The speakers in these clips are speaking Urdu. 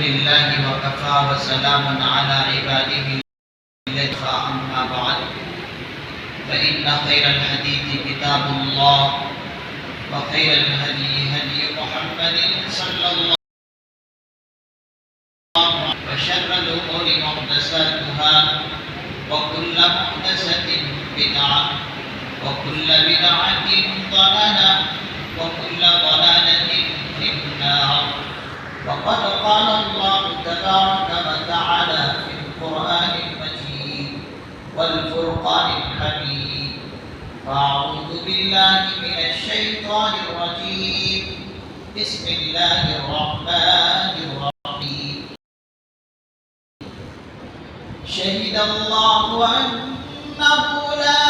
لله وكفى وسلام على عباده الذين اصطفى أما بعد فإن خير الحديث كتاب الله وخير الهدي هدي محمد صلى الله عليه وسلم وشر الأمور محدثاتها وكل محدثة بدعة وكل بدعة ضلالة وكل ضلالة في النار. وقد قال الله تبارك وتعالى في القرآن المجيد والفرقان الحميد: فأعوذ بالله من الشيطان الرجيم. بسم الله الرحمن الرحيم. شهد الله أنه لا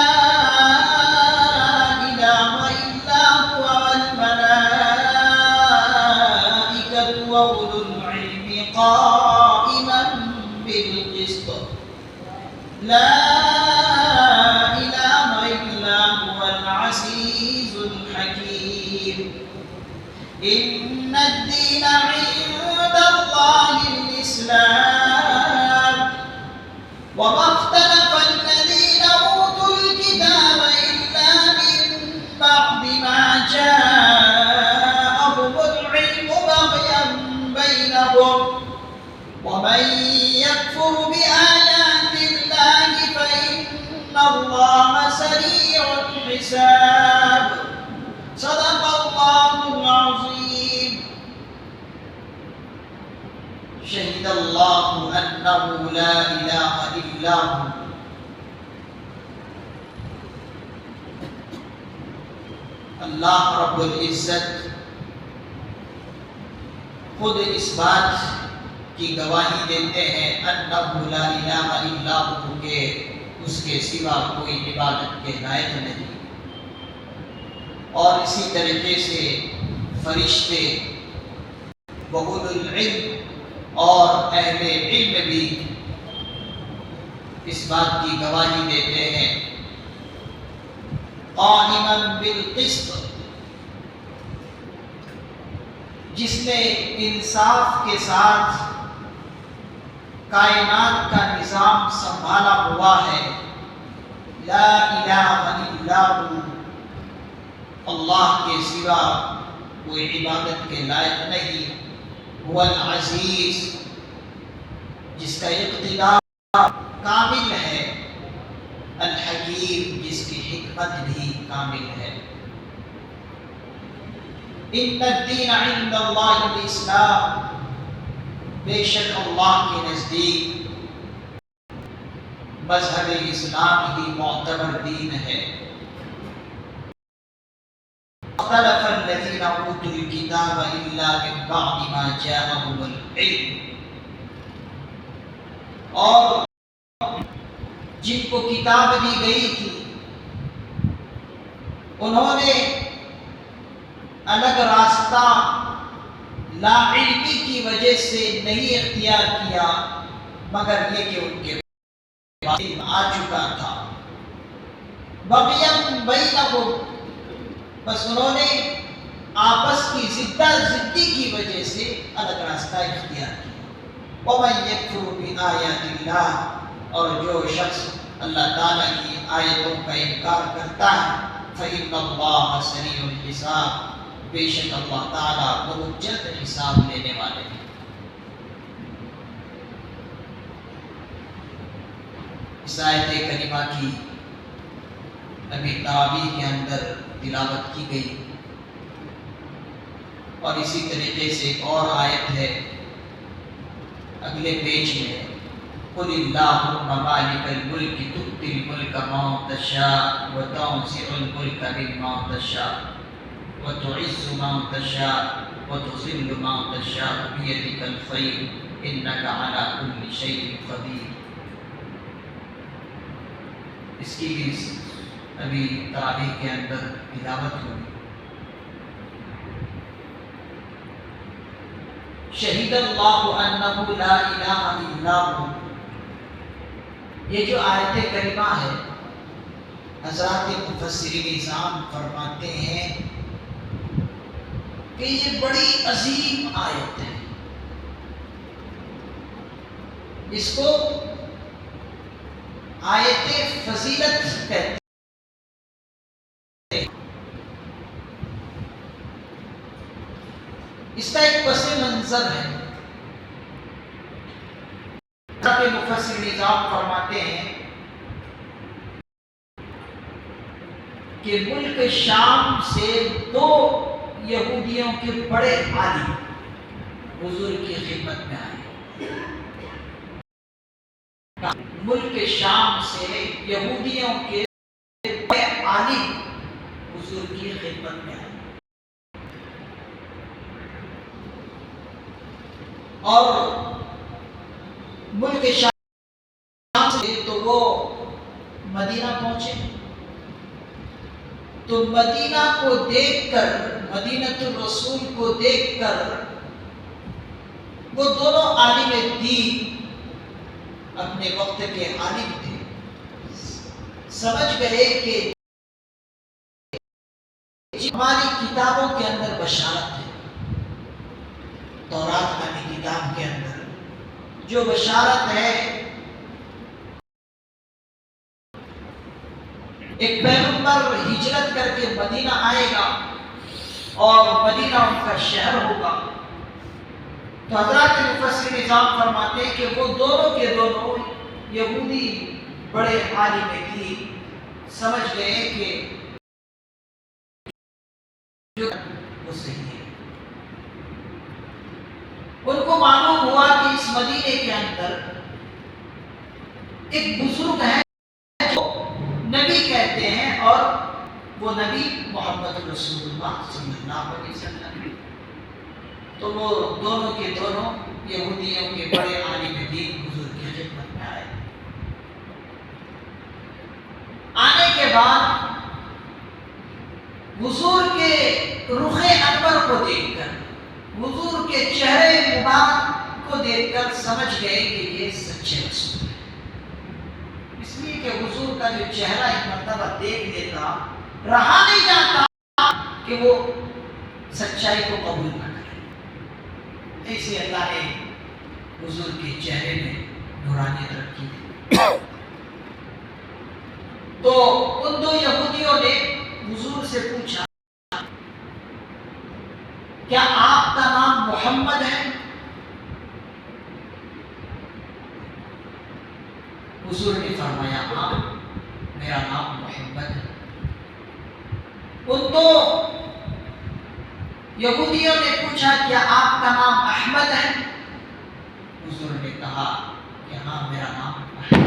إله إلا هو والملائكة وأولو العلم قائما بالقسط لا إله إلا هو العزيز الحكيم. إن الدين عند الله الإسلام وما اختلف الذين أوتوا الكتاب إلا من بعد ما جاءهم العلم بغيا بينهم ومن يكفر بآيات الله فإن الله سريع الحساب. صدق الله العظيم. شهد الله أنه لا إله إلا هو. اللہ رب العزت خود اس بات کی گواہی دیتے ہیں انہ لا الہ الا ہو کہ اس کے سوا کوئی عبادت کے لائق نہیں، اور اسی طریقے سے فرشتے وَأُولُو الْعِلْمِ اور اہل علم بھی اس بات کی گواہی دیتے ہیں قائما بالقسط، جس نے انصاف کے ساتھ کائنات کا نظام سنبھالا ہوا ہے. لا الہ الا ہو، اللہ کے سوا کوئی عبادت کے لائق نہیں. هو العزیز، جس کا اقتدار کامل ہے. الحکیم، جس کی حکمت بھی کامل ہے. ان الدین عند اللہ الاسلام، بے شک اللہ کے نزدیک مذہب اسلام ہی معتبر دین ہے. اختلف الذین اوتوا الکتاب الا من بعد ما جاءهم العلم، اور جن کو کتاب دی گئی تھی انہوں نے الگ راستہ لا علمی کی وجہ سے نہیں اختیار کیا، مگر یہ کہ ان کے پاس علم آ چکا تھا. بغیا بینہم، بس انہوں نے آپس کی زدی کی وجہ سے الگ راستہ اختیار کیا. وَمَن يَكْفُرْ بِآيَاتِ اللَّهِ، اور جو شخص اللہ تعالیٰ کی آیتوں کا انکار کرتا ہے فَإِنَّ اللَّهَ سَرِيعُ الْحِسَابِ، بے شک اللہ تعالیٰ بہت جلد حساب لینے والے ہیں. اس آیت کریمہ کی ابھی تراویح کے اندر تلاوت کی گئی، اور اسی طریقے سے ایک اور آیت ہے اگلے پیج میں: قُلِ اللَّهُمَّ مَالِكَ الْمُلْكِ تُؤْتِي الْمُلْكَ مَن تَشَاءُ وَتَنزِعُ الْمُلْكَ مِمَّن تَشَاءُ وَتُعِزُّ مَن تَشَاءُ وَتُذِلُّ مَن تَشَاءُ بِيَدِكَ الْخَيْرُ إِنَّكَ عَلَى كُلِّ شَيْءٍ قَدِيرٌ. اس کی بھی ابھی تراویح کے اندر تلاوت ہوئی. شہید اللہ انہ لا الہ الا ہو، یہ جو آیت کریمہ ہے حضرات مفسرین نظام فرماتے ہیں کہ یہ بڑی عظیم آیت ہے. اس کو آیت فضیلت کہتے ہیں۔ اس کا ایک پس منظر ہے۔ مفسر نظام فرماتے ہیں کہ ملک شام سے 2 یہودیوں کے بڑے عالم حضور کی خدمت میں آئے۔ ملک شام سے یہودیوں کے بڑے عالم حضور کی خدمت میں آئے، اور ملک شام سے تو وہ مدینہ پہنچے، تو مدینہ کو دیکھ کر، مدینۃ الرسول کو دیکھ کر وہ دونوں عالم دین، اپنے وقت کے عالم تھے، سمجھ گئے کہ ہماری کتابوں کے اندر بشارت ہے، تورات نامی کتاب کے اندر جو بشارت ہے، ایک پیغمبر ہجرت کر کے مدینہ آئے گا اور مدینہ ان کا شہر ہوگا، تو حضرات مفسر نظام فرماتے ہیں کہ وہ دونوں کے دونوں یہودی بڑے عالم دین سمجھ گئے کہ جو وہ صحیح ہے۔ ان کو معلوم ہوا کہ اس مدینے کے اندر ایک بزرگ ہے جو نبی کہتے ہیں، اور وہ نبی محمد رسول اللہ صلی اللہ علیہ وسلم۔ تو وہ دونوں کے دونوں یہودیوں کے بڑے عالم دین حضور کی خدمت میں آئے۔ آنے کے بعد حضور کے رخ انور کو دیکھ کر، حضور کے چہرے مبارک کو دیکھ کر سمجھ گئے کہ یہ سچے رسول ہیں، اس لیے کہ حضور کا جو چہرہ ایک مرتبہ دیکھ لیتا، رہا نہیں جاتا کہ وہ سچائی کو قبول نہ کرے۔ ایسے اللہ نے حضور کے چہرے میں نورانیت رکھی تھی۔ تو ان 2 یہودیوں نے حضور سے پوچھا، کیا آپ کا نام محمد ہے؟ حضور نے فرمایا، ہاں میرا نام محمد ہے۔ ان 2 یہودیوں نے پوچھا، کیا آپ کا نام احمد ہے؟ حضور نے کہا کہ ہاں میرا نام احمد ہے۔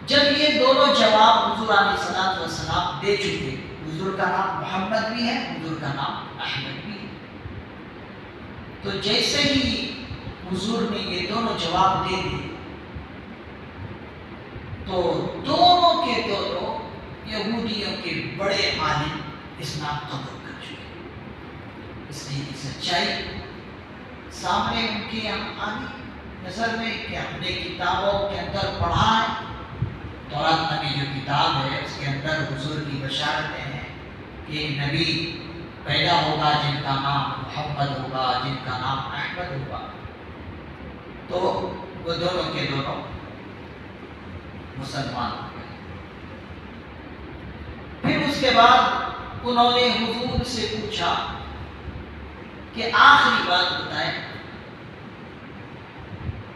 جب یہ دونوں جواب حضور علیہ الصلوۃ والسلام دے چکے، حضور کا نام محمد بھی ہے، حضور کا نام احمد بھی ہے، تو جیسے ہی حضور نے یہ دونوں جواب دے دیے، تو دونوں کے دونوں یہودیوں کے بڑے عالم اسلام قبول کر چکے، اس لیے کہ سچائی سامنے ان کی نظر میں کہ ہم نے کتابوں کے اندر پڑھا ہے، تورات نبی جو کتاب ہے اس کے اندر حضور کی بشارتیں ہیں کہ ایک نبی پیدا ہوگا جن کا نام محمد ہوگا، جن کا نام احمد ہوگا۔ تو وہ دونوں کے دونوں مسلمان ہو گئے۔ پھر اس کے بعد انہوں نے حضور سے پوچھا کہ آخری بات بتائیں،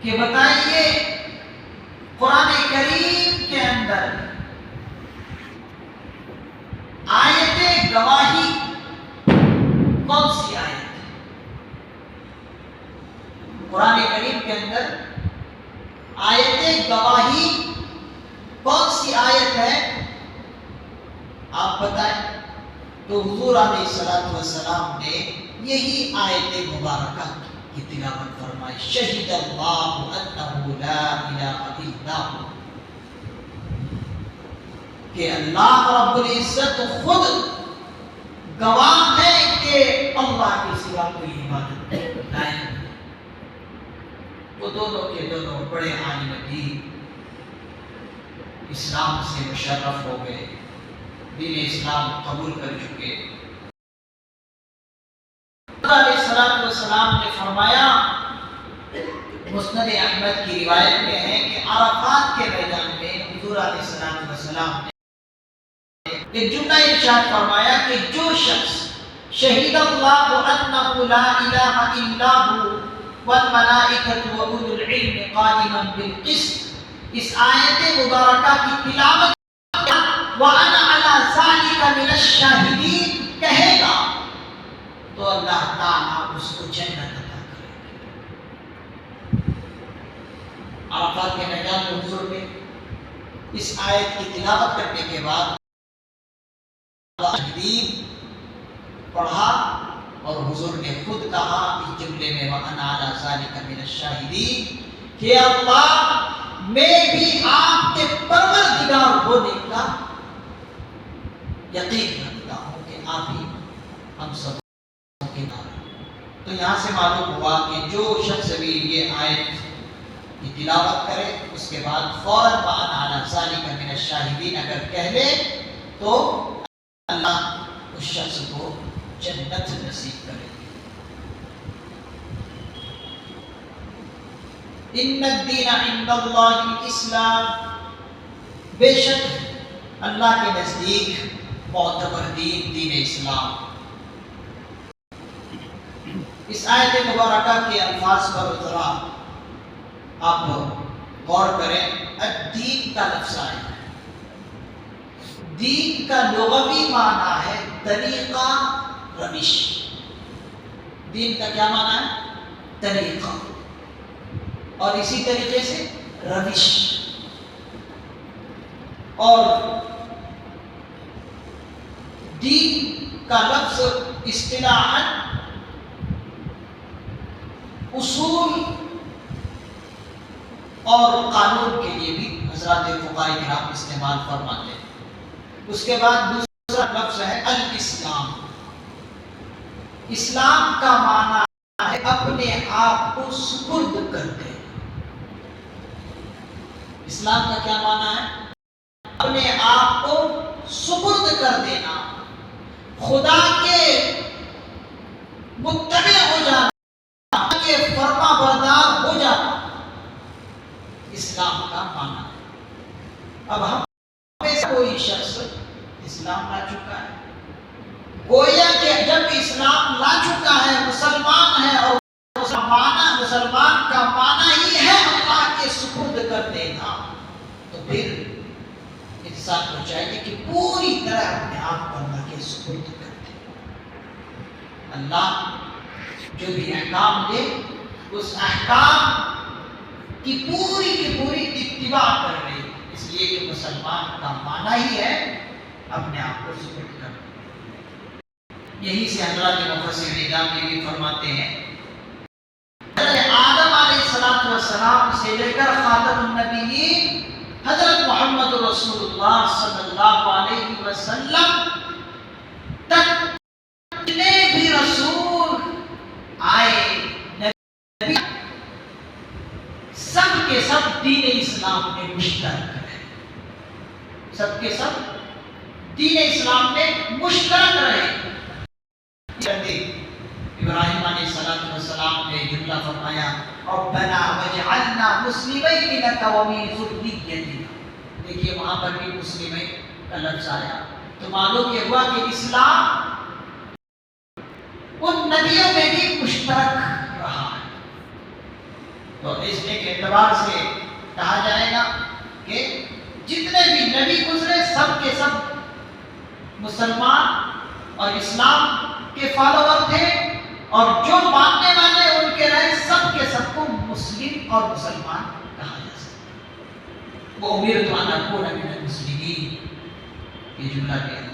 کہ بتائیے قرآن کریم کے اندر آیت گواہی کون سی آیت ہے؟ قرآن کریم کے اندر آیت گواہی کون سی آیت ہے؟ آپ بتائیں۔ تو حضور علیہ الصلوۃ والسلام نے یہی آیت مبارکہ کی تلاوت فرمائی، شہد اللہ انہ لا الہ الا ہو، کہ اللہ رب العزت خود گواہ ہے کہ اللہ کے سوا کوئی عبادت نہیں ہے۔ وہ دونوں کے دونوں بڑے عالم دین اسلام سے مشرف ہو گئے، دین اسلام قبول کر چکے۔ علیہ السلام نے فرمایا، مسند احمد کی روایت میں ہے کہ عرفات کے میدان میں حضور علیہ السلام نے ایک جملہ ارشاد فرمایا کہ جو شخص شہید اللہ انہ لا الہ الا ہو والملائکۃ واولو العلم قائما بالقسط، اس آیت مبارکہ کی تلاوت وَأَنَا عَلَىٰ ذَلِكَ مِنَ الشَّاهِدِينَ کہے گا تو اللہ تعالیٰ اس کو جنت عطا کرے گا۔ عرفات کے میدان میں حضور نے اس آیت کی تلاوت کرنے کے بعد شاہدین پڑھا اور حضور نے خود کہا اس جملے میں وَأَنَا عَلَىٰ ذَلِكَ مِنَ الشَّاهِدِينَ کہ اللہ میں بھی آپ کے پروردگار ہونے کا یقین رکھتا ہوں کہ آپ ہی ہم سب کے نام۔ تو یہاں سے معلوم ہوا کہ جو شخص بھی یہ آیت کی تلاوت کرے اس کے بعد فوراً وَأَنَا عَلَىٰ ذَلِكَ مِنَ الشَّاهِدِينَ اگر کہہ لے تو اللہ اس شخص کو جنت نصیب کرے۔ ان الدین عند اللہ الاسلام، بے شک اللہ کے نزدیک معتبر دین دین اسلام۔ اس آیت مبارکہ کے الفاظ پر ذرا آپ غور کریں۔ الدین کا لفظ آیا ہے، دین کا لغوی معنی ہے طریقہ، روش۔ دین کا کیا معنی ہے؟ طریقہ، اور اسی طریقے سے روش۔ اور دین کا لفظ اصطلاحاً اصول اور قانون کے لیے بھی حضرات فقہاء کرام استعمال فرماتے ہیں۔ اس کے بعد دوسرا لفظ ہے الاسلام۔ اسلام کا معنی ہے اپنے آپ کو سپرد کر دینا۔ اسلام کا کیا معنی ہے؟ اپنے آپ کو سپرد کر دینا، خدا کے متبع ہو جانا، کے فرما بردار ہو جانا، اسلام کا معنی ہے۔ اب ہم میں سے کوئی شخص اسلام لا چکا ہے، گویا کہ جب اسلام لا چکا ہے، مسلمان ہے، اور مسلمان کا معنی ہی ہے اللہ کے سپرد کر دینا، تو پھر انسان کو چاہیے کہ پوری طرح اپنے آپ کو اللہ کے سپرد کر دے۔ اللہ جو بھی احکام دے اس احکام کی پوری اتباع کر لے، اس لیے کہ مسلمان کا معنی ہی ہے اپنے آپ کو سپرد کر دے۔ یہی سے حضرات مفسر نظام یہ بھی فرماتے ہیں، حضرت آدم علیہ السلام سے لے کر خاتم النبیین حضرت محمد رسول اللہ صلی اللہ علیہ وسلم تک جتنے بھی رسول آئے نبی، سب کے سب دین اسلام میں مشترک رہے، سب کے سب دین اسلام میں مشترک رہے۔ ابراہیم علیہ السلام نے جملہ فرمایا ربنا وجعلنا مسلمین لک ومن ذریتنا، دیکھیے وہاں پر بھی مسلمین کا لفظ آیا، تو معلوم یہ ہوا کہ اسلام ان نبیوں میں بھی مشترک رہا ہے۔ تو اس کے اعتبار سے کہا جائے گا کہ جتنے بھی نبی گزرے سب کے سب مسلمان اور اسلام کے فالوور تھے، اور جو ماننے والے ان کے رہے سب کے سب کو مسلم اور مسلمان کہا جا سکتا ہے۔ وہ امرت ان اکون من المسلمین، یہ جملہ کیا ہے۔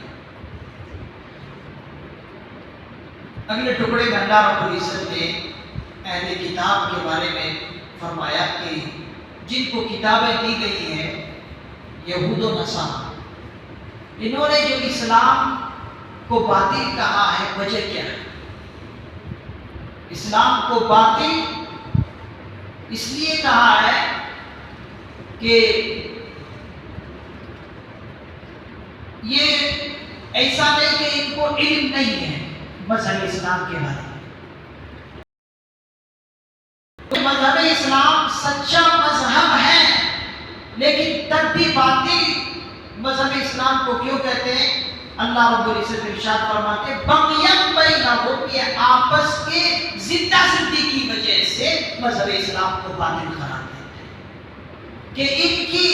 اگلے ٹکڑے میں اللہ رب العزت نے اہل کتاب کے بارے میں فرمایا کہ جن کو کتابیں دی گئی ہیں، یہود و نصارہ، انہوں نے جو اسلام کو باطل کہا ہے، وجہ کیا ہے؟ اسلام کو باطل اس لیے کہا ہے کہ یہ ایسا نہیں کہ ان کو علم نہیں ہے مذہب اسلام کے بارے میں، اسلام کو کیوں کہتے ہیں؟ اللہ رب العزت ارشاد فرماتے ہیں بغیم بینہم، یہ آپس کے زدہ زدی کی وجہ سے مذہب اسلام کو باطل قرار دیتے ہیں کہ ان کی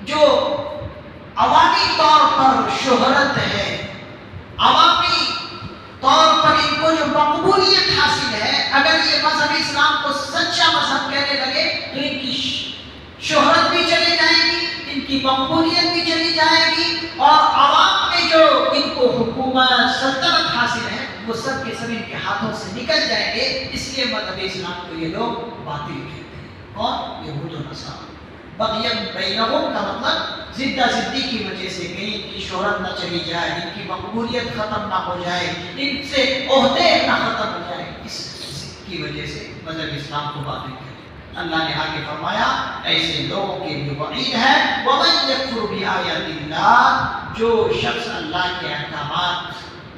جو عوامی طور پر شہرت ہے، عوامی طور پر ان کو جو مقبولیت حاصل ہے، اگر یہ مذہب اسلام کو سچا مذہب کہنے لگے تو ان کی شہرت بھی چلی جائے گی، ان کی مقبولیت بھی چلی جائے گی، اور عوام میں جو ان کو حکومت سلطنت حاصل ہے وہ سب کے سب ان کے ہاتھوں سے نکل جائیں گے۔ اس لیے مذہب اسلام کو یہ لوگ باطل کہتے ہیں۔ اور یہود و نصارہ بغیم بینہم کا مطلب زدہ زدی کی وجہ سے کہیں ان کی شہرت نہ چلی جائے، ان کی مقبولیت ختم نہ ہو جائے، ان سے عہدے نہ ختم ہو جائے، اس کی وجہ سے مذہب اسلام کو باطل کہتے ہیں۔ اللہ نے آگے فرمایا ایسے لوگوں کے لیے وعید ہے وَمَن يَكْفُرْ بِآيَاتِ اللَّهِ، جو شخص اللہ کے احکامات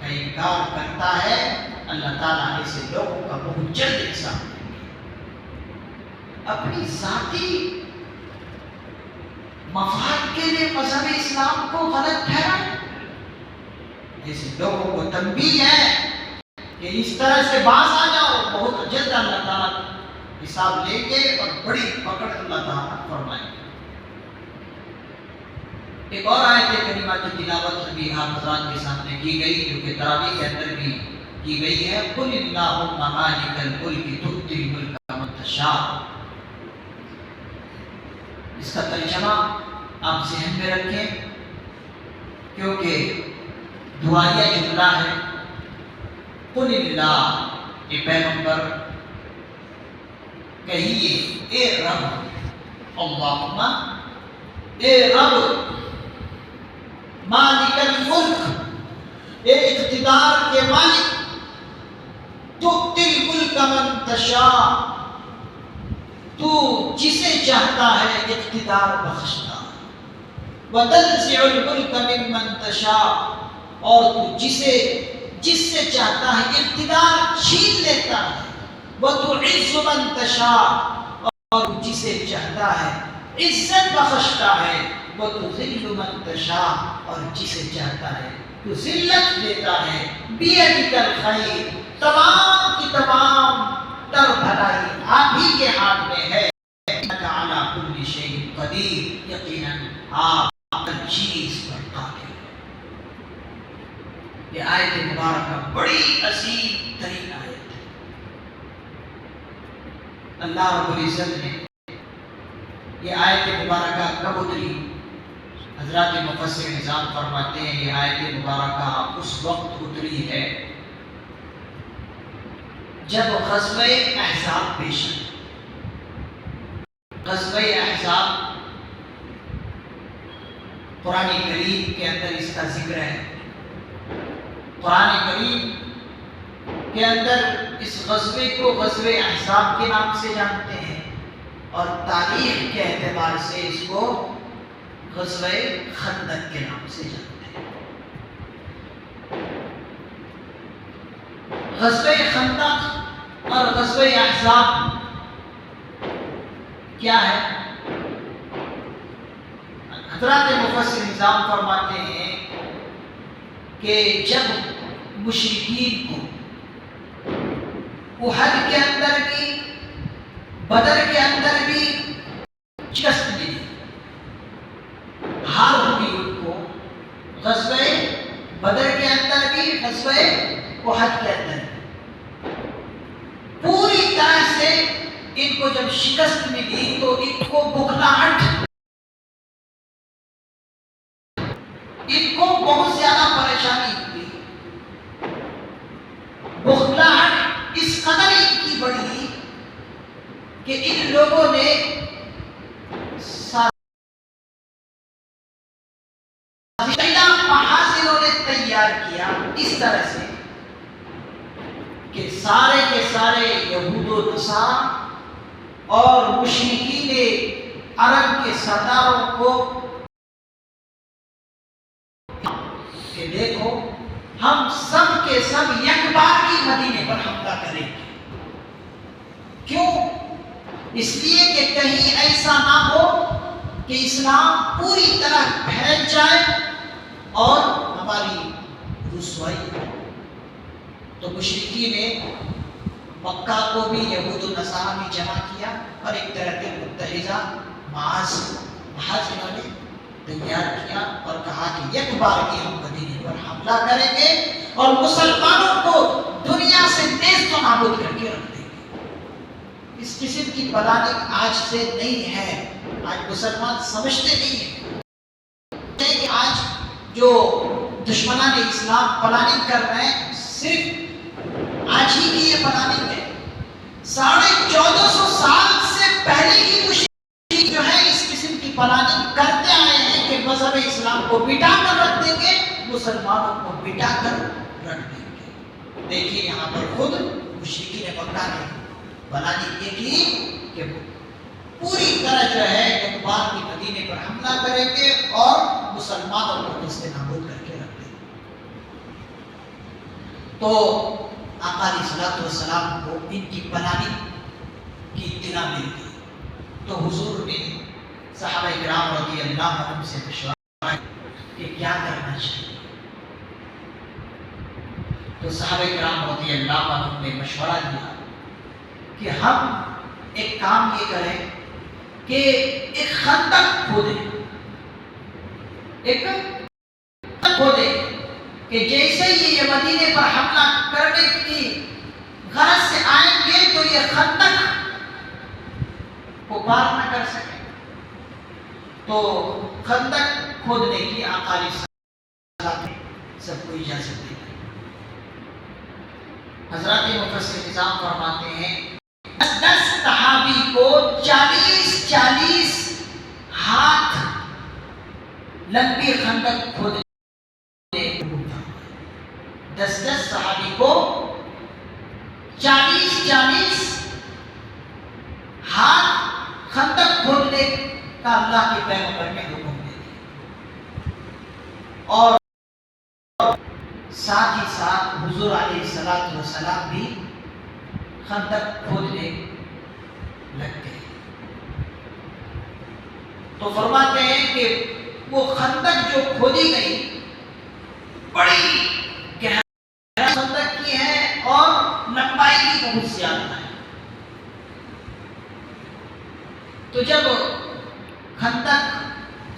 کا انکار کرتا ہے اللہ تعالیٰ ایسے لوگوں کا بہت جلد حساب دیں گے۔ اپنی ذاتی مفاد کے لیے مذہب اسلام کو غلط ٹھہرائے، ایسے لوگوں کو تنبیہ ہے کہ اس طرح سے باز آ جاؤ، بہت جلد اللہ تعالیٰ حساب لیں گے اور بڑی پکڑ اللہ تعالیٰ فرمائیں گے۔ ایک اور آیت کریمہ کی تلاوت ابھی آپ حضرات کے سامنے کی گئی جو کہ تراویح کے اندر بھی کی گئی ہے، قُلِ اللَّهُمَّ مَالِكَ الْمُلْكِ تُؤْتِي الْمُلْكَ مَن تَشَاءُ۔ اس کا ترجمہ آپ ذہن میں رکھیں کیونکہ دعائیہ جملہ ہے۔ قُلِ اللَّهُ، یہ پیغمبر کہیے اے رب، اللہم اے رب، مالک الملک، اے اقتدار کے مالک، تؤتی الملک من تشاء، تو جسے چاہتا ہے اقتدار بخشتا ہے، وتنزع الملک ممن تشاء، اور تو جس سے چاہتا ہے اقتدار چھین لیتا ہے، وَتُعِزُّ مَن تَشَاءُ، اور جسے چاہتا ہے عزت بخشتا ہے، وَتُذِلُّ مَن تَشَاءُ، اور جسے چاہتا ہے تو ذلت دیتا ہے۔ بِيَدِكَ الْخَيْرُ، تمام کی تمام تر بھلائی آپ ہی کے ہاتھ میں ہے۔ إِنَّكَ عَلَىٰ كُلِّ شَيْءٍ قَدِيرٌ، یقیناً آپ ہر چیز پر قادر ہیں۔ یہ آیت مبارکہ بڑی عظیم ترین آیت ہے۔ اللہ رب العزت نے یہ آیت مبارکہ کب اتری؟ حضرات مفسر نظام فرماتے ہیں یہ آیت مبارکہ اس وقت اتری ہے جب غزوہ احزاب پیش آیا۔ غزوہ احزاب قرآن کریم کے اندر اس کا ذکر ہے۔ قرآن کریم کے اندر اس غزوے کو غزوہ احزاب کے نام سے جانتے ہیں، اور تاریخ کے اعتبار سے اس کو غزوہ خندق کے نام سے جانتے ہیں۔ غزوہ خندق اور غزوہ احزاب کیا ہے؟ حضرات مفسر نظام فرماتے ہیں کہ جب مشرکین کو احد کے اندر بھی بدر کے اندر بھی شکست ملی، ہار ہوئی ان کو، غزوہ بدر کے اندر بھی غزوہ احد کے اندر بھی پوری طرح سے ان کو جب شکست ملی تو ان کو بخلاہٹ، ان کو بہت زیادہ پریشانی ہوئی۔ بخلاہٹ اس قدر ان کی بڑھی کہ ان لوگوں نے محاذ تیار کیا اس طرح سے کہ سارے کے سارے یہود و نصارہ اور مشرکین عرب کے سرداروں کو کہ دیکھو ہم سب کے سب یک بار کی مدینے پر حملہ کریں گے۔ کیوں؟ اس لیے کہ کہیں ایسا نہ ہو کہ اسلام پوری طرح پھیل جائے اور ہماری رسوائی ہو۔ تو مشرکین نے مکہ کو بھی یہود و نصارہ میں جمع کیا اور ایک طرح کے متحدہ محاذ انہوں نے تیار کیا اور کہا کہ یک بار کی ہم مدینے پر حملہ کریں گے اور مسلمانوں کو دنیا سے نیست و نابود کر کے رکھ دیں گے۔ اس قسم کی پلاننگ آج سے نہیں ہے، آج مسلمان سمجھتے نہیں ہیں کہ آج جو دشمنان اسلام پلاننگ کر رہے ہیں صرف آج ہی کی یہ پلاننگ ہے۔ 1450 سال سے پہلے ہی مشرک جو ہے اس قسم کی پلاننگ کرتے آئے ہیں کہ مذہب اسلام کو مٹا کر رکھ دیں گے، مسلمانوں کو مٹا کر رکھ دیں گے۔ دیکھیے یہاں پر خود مشرکین مکہ نے پلاننگ یہ کی کہ پوری طرح جو ہے ایک بار کی مدینے پر حملہ کریں گے اور مسلمانوں کو اس سے نابود کر کے رکھ دیں گے۔ تو آقا علیہ الصلوۃ والسلام کو ان کی پلاننگ کی اطلاع مل گئی تو حضور نے صحابہ کرام رضی اللہ عنہم سے مشورہ کہ کیا کرنا چاہیے۔ تو صحابہ کرام رضی اللہ عنہم نے مشورہ دیا کہ ہم ایک کام یہ کریں کہ ایک خندق کھودیں، ایک خندق کھودیں کہ جیسے ہی یہ مدینے پر حملہ کرنے کی غرض سے آئیں گے تو یہ خندق کو پار نہ کر سکیں۔ تو خندق کھودنے کی آقا علیہ السلام نے سب کو اجازت دی۔ حضرات مفسر نظام فرماتے ہیں 10 صحابی کو 40 ہاتھ لمبی خندق کھودنے 10 صحابی کو 40 ہاتھ خندق کھودنے کا اللہ کے پیغمبر نے حکم دے دیا اور ساتھ ہی ساتھ حضور علیہ الصلوۃ والسلام بھی خندق کھودنے لگ گئے۔ تو فرماتے ہیں کہ وہ خندق جو کھودی گئی بڑی گہرا خندق کی ہے اور لمبائی بھی بہت زیادہ ہے۔ تو جب خندق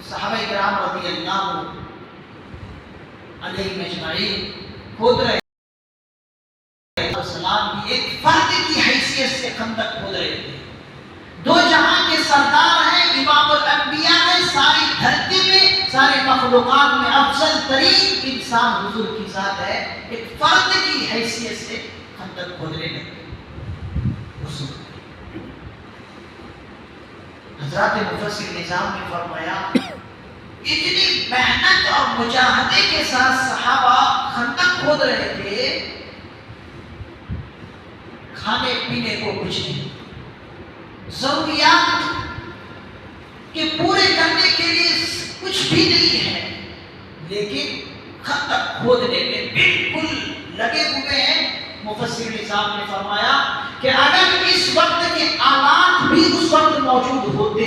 صحابہ کرام رضی اللہ علیہ مجمعین کھود رہے السلام بھی ایک فرد کی حیثیت سے خندق کھود رہے تھے۔ دو جہاں کے سردار ہیں، امام الانبیاء ہیں، ساری دھرتی میں سارے مخلوقات میں افضل ترین انسان حضور کی ذات ہے، ایک فرد کی حیثیت سے خندق کھودنے لگے حضور۔ حضرات مفسر نظام نے فرمایا اتنی محنت اور مجاہدے کے ساتھ صحابہ خندق کھود رہے تھے، کھانے پینے کو کچھ نہیں، ضروریات کے پورے کرنے کے لیے کچھ بھی نہیں ہے، لیکن خندق کھودنے میں بالکل لگے ہوئے ہیں۔ مفسر نظام نے فرمایا کہ اگر اس وقت کے آلات بھی اس وقت موجود ہوتے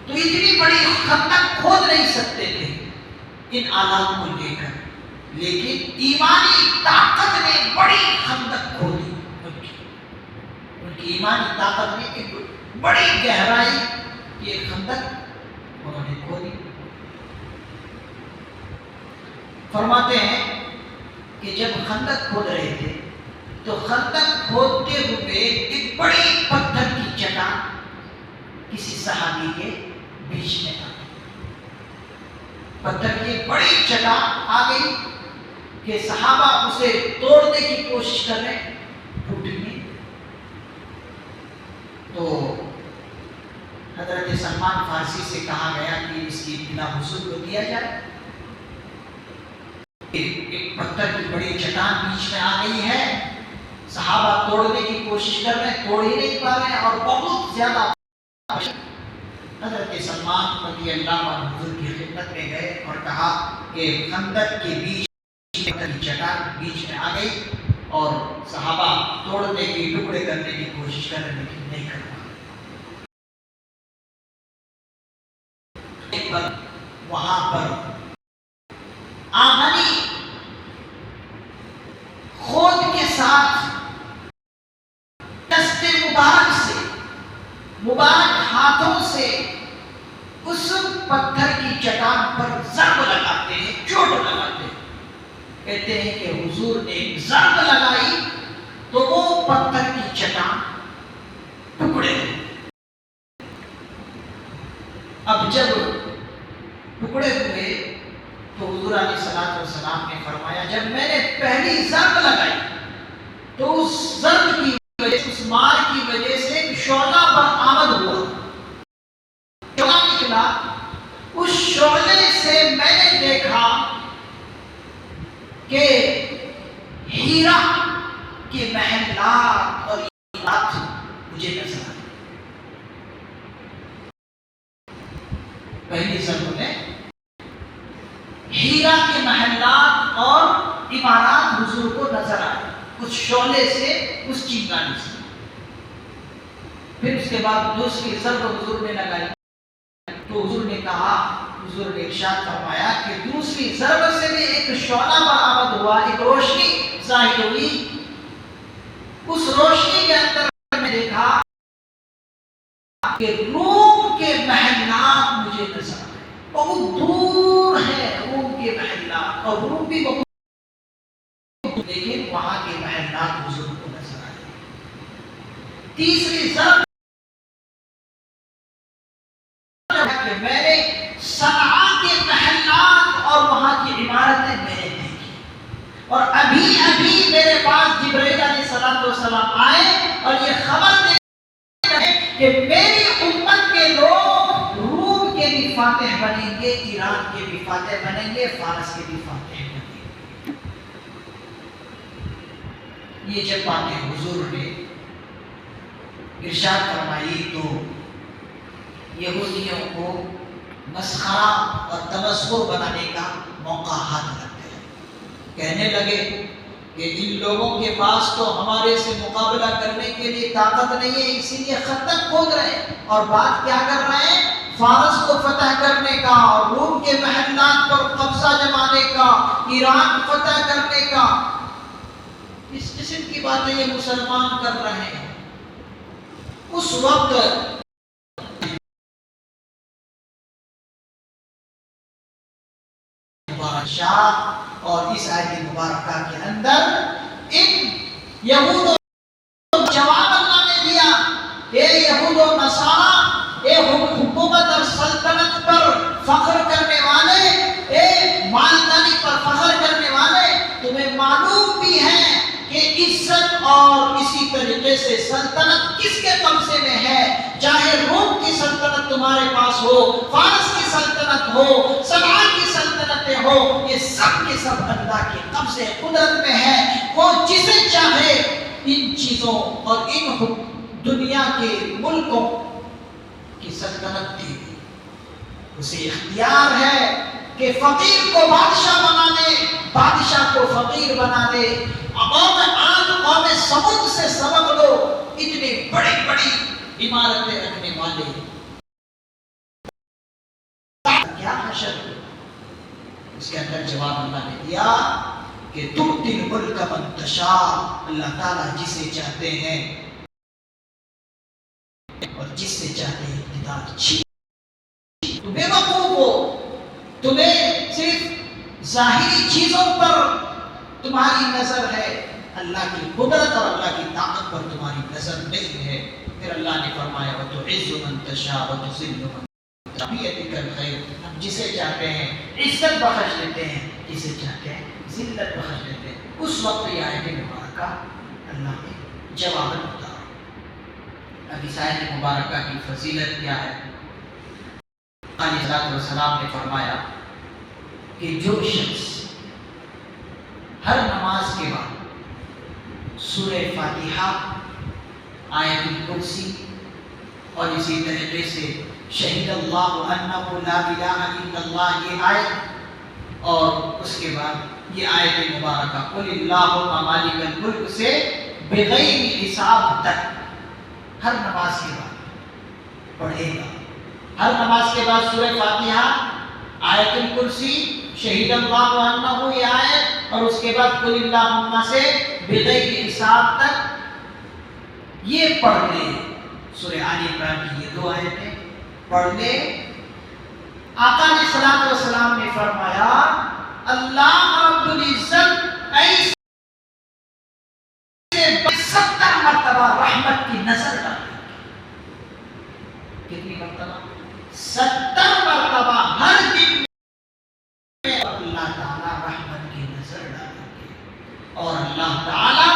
تو اتنی بڑی خندق کھود نہیں سکتے تھے ان آلات کو لے کر، لیکن ایمانی طاقت نے بڑی خندق کھودی، ان کی ایمانی طاقت نے ایک بڑی گہرائی کی ایک خندق انہوں نے کھودی۔ فرماتے ہیں کہ جب خندق کھود رہے تھے تو خندق کھودتے ہوئے ایک بڑی پتھر کی چٹان کسی صحابی کے بیچ میں آ گئی۔ پتھر کی ایک بڑی چٹان آ گئی کہ صحابہ اسے توڑنے کی کوشش کر رہے ہیں، ٹوٹی نہیں۔ تو حضرت سلمان فارسی سے کہا گیا کہ اس کی اطلاع حضور کو دیا جائے۔ ایک پتھر کی بڑی چٹان بیچ میں آ گئی ہے، صحابہ توڑنے کی کوشش کر رہے ہیں، توڑ ہی نہیں پا رہے ہیں اور بہت زیادہ۔ حضرت سلمان رضی اللہ عنہ حضور کی خدمت میں گئے اور کہا کہ خندق کے بیچ پتھر کی چٹان بیچ میں آ گئی اور صحابہ توڑنے کی ٹکڑے کرنے کی کوشش کر رہے ہیں لیکن نہیں کر کہتے ہیں کہ حضور نے ایک ضرب لگائی تو وہ پتھر کی چٹان ٹکڑے ہوئے۔ اب جب ٹکڑے ہوئے تو حضور علیہ الصلوۃ والسلام نے فرمایا جب میں نے پہلی ضرب لگائی تو اس ضرب کی وجہ سے، اس مار کی وجہ سے ایک شعلہ برآمد ہوا، شعلہ نکلا۔ اس شعلے سے میں نے دیکھا کہ ہیرا کے محلات اور عمارات مجھے نظر آئے۔ پہلی ضرب میں ہیرا کے محلات اور عمارات حضور کو نظر آئے اس شعلے سے، اس چنگاری سے۔ پھر اس کے بعد دوسری ضرب حضور نے لگائی تو حضور نے کہا، حضور نے ارشاد فرمایا کہ دوسری ضرب سے بھی ایک شعلہ برآمد ہوا، ایک روشنی ظاہر ہوئی۔ اس روشنی کے اندر میں دیکھا کہ روم کے محلات مجھے نظر آئے۔ بہت دور ہے روم کے محلات، اور روم بھی بہت، لیکن وہاں کے محلات حضور کو نظر آئے۔ تیسری ضرب کہ میں نے صنعاء کے محلات اور وہاں کی عمارتیں میں نے دیکھی، اور ابھی ابھی میرے پاس جبرائیل علیہ السلام آئے اور یہ خبر دے رہے کہ میری امت کے لوگ روم کے بھی فاتح بنیں گے، ایران کے بھی فاتح بنیں گے، فارس کے بھی فاتح بنیں گے۔ یہ جب باتیں حضور نے ارشاد فرمائی تو یہودیوں کو مسخرہ اور تمسخر بنانے کا موقع ہاتھ لگ گیا۔ کہنے لگے کہ ان لوگوں کے پاس تو ہمارے سے مقابلہ کرنے کے لیے طاقت نہیں ہے، اسی لیے خندق کھود رہے ہیں، اور بات کیا کر رہے ہیں؟ فارس کو فتح کرنے کا، اور روم کے محلات پر قبضہ جمانے کا، ایران فتح کرنے کا۔ اس قسم کی باتیں یہ مسلمان کر رہے ہیں۔ اس وقت شاہ اور اس آیت مبارکہ کے اندر ان یہود و جواب اللہ نے دیا، اے یہود و نصارہ، اے حکومت اور سلطنت پر فخر کرنے والے، اے مالداری پر فخر کرنے والے، تمہیں معلوم بھی ہے کہ عزت اور اسی طریقے سے سلطنت کس کے قبضے میں ہے؟ چاہے روم کی سلطنت تمہارے پاس ہو، فارس کی سلطنت ہو، صنعاء کی سلطنتیں ہو، یہ سب کے سب اللہ کے قبضے قدرت میں ہے۔ وہ جسے چاہے ان چیزوں اور ان دنیا کے ملکوں کی سلطنت دے دے۔ اسے اختیار ہے کہ فقیر کو بادشاہ بنا دے، بادشاہ کو فقیر بنا دے۔ قوم عاد، قوم سمود سے سبق لو، اتنی بڑی بڑی عمارتیں رکھنے والے کیا حشر۔ اس کے اندر جواب اللہ نے دیا کہ تؤتی الملک من تشاء، اللہ تعالیٰ جسے چاہتے ہیں اور جس سے چاہتے ہیں اقتدار چھین۔ تو بے وقوف ہو، تمہیں صرف ظاہری چیزوں پر تمہاری نظر ہے، اللہ کی قدرت اور اللہ کی طاقت پر تمہاری نظر نہیں ہے۔ پھر اللہ نے فرمایا وَتُعِزُّ مَن تَشَاءُ وَتُذِلُّ مَن تَشَاءُ بِيَدِكَ الْخَيْرُ، ہم جسے چاہتے ہیں عزت بخش دیتے ہیں، جسے چاہتے ہیں ذلت بخش دیتے ہیں۔ اس وقت یہ آیت مبارکہ اللہ نے جواب اتارا۔ اب اس آیت مبارکہ کی فضیلت کیا ہے؟ علیہ السلام نے فرمایا کہ جو شخص ہر نماز کے بعد سورہ فاتحہ، آیت الکرسی اور اسی طریقے سے شہید اللہ انہ لا الہ الا اللہ یہ آیت، اور اس کے بعد یہ آیت مبارکہ قل اللہم مالک الملک سے بغیر حساب تک ہر نماز کے بعد پڑھے گا۔ ہر نماز کے بعد سورہ فاتحہ، آیت الکرسی، شہید اللہ انہ یہ آیت، اور اس کے بعد قل اللہم سے بغیر حساب تک یہ پڑھ لے۔ سورہ آل عمران کی یہ دو آیتیں پڑھ لے۔ آقا علیہ السلام نے فرمایا اللہ رب العزت ایسے 70 مرتبہ رحمت کی نظر ڈالیں. کتنی مرتبہ؟ 70 مرتبہ ہر دن میں اللہ تعالیٰ رحمت کی نظر ڈالیں گے. اور اللہ تعالیٰ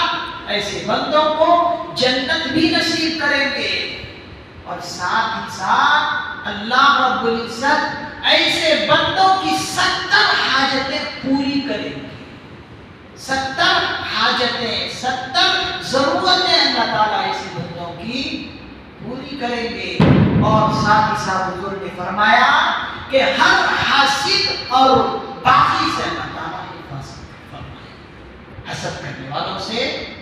ایسے بندوں کو جنت بھی نصیب کریں گے. اور ساتھ ہی ساتھ اللہ رب العزت ایسے بندوں کی 70 حاجتیں پوری کریں گے. 70 حاجتیں، 70 ضرورتیں اللہ تعالیٰ ایسے بندوں کی پوری کریں گے. اور ساتھ ہی ساتھ حضور نے فرمایا کہ ہر حاسد اور باغی سے اللہ تعالیٰ حفاظت فرمائے. حسد کرنے والوں سے،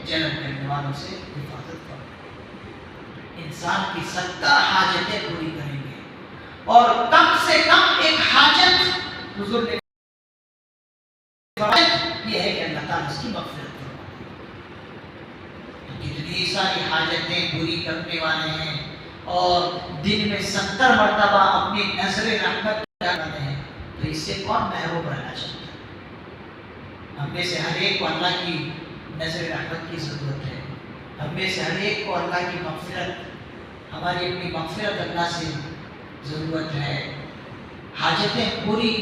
جلن کرنے والوں سے حفاظت فرمائے. انسان کی 70 حاجتیں پوری کریں گے. اور کم سے کم ایک حاجت حضور نے یہ ہے کہ اللہ تعالیٰ اس کی مغفرت فرمائے. کتنی ساری حاجتیں پوری کرنے والے ہیں اور دن میں 70 مرتبہ اپنی نظر رحمت کرتے ہیں. تو اس سے کون محروم رہنا چاہتا ہے؟ ہم میں سے ہر ایک کو اللہ کی نظر رحمت کی ضرورت ہے. ہم میں سے ہر ایک کو اللہ کی مغفرت، ہماری اپنی مغفرت اللہ سے ضرورت ہے. حاجتیں پوری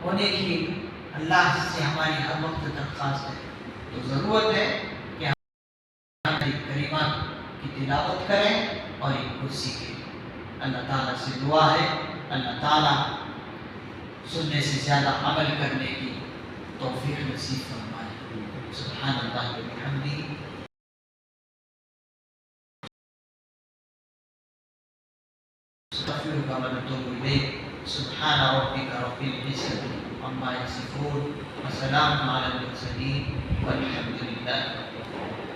ہونے کی اللہ سے ہماری ہر وقت درخواست ہے. تو ضرورت ہے کہ ہم کلمات کی تلاوت کریں اور ان کو سیکھیں. اللہ تعالیٰ سے دعا ہے اللہ تعالیٰ سننے سے زیادہ عمل کرنے کی توفیق نصیب فرمائے. سبحان اللہ و بحمدہ. استغفرک و اتوب الیک. سبحان ربک رب العزة عما یصفون وسلام علی المرسلین والحمد للہ رب العالمین.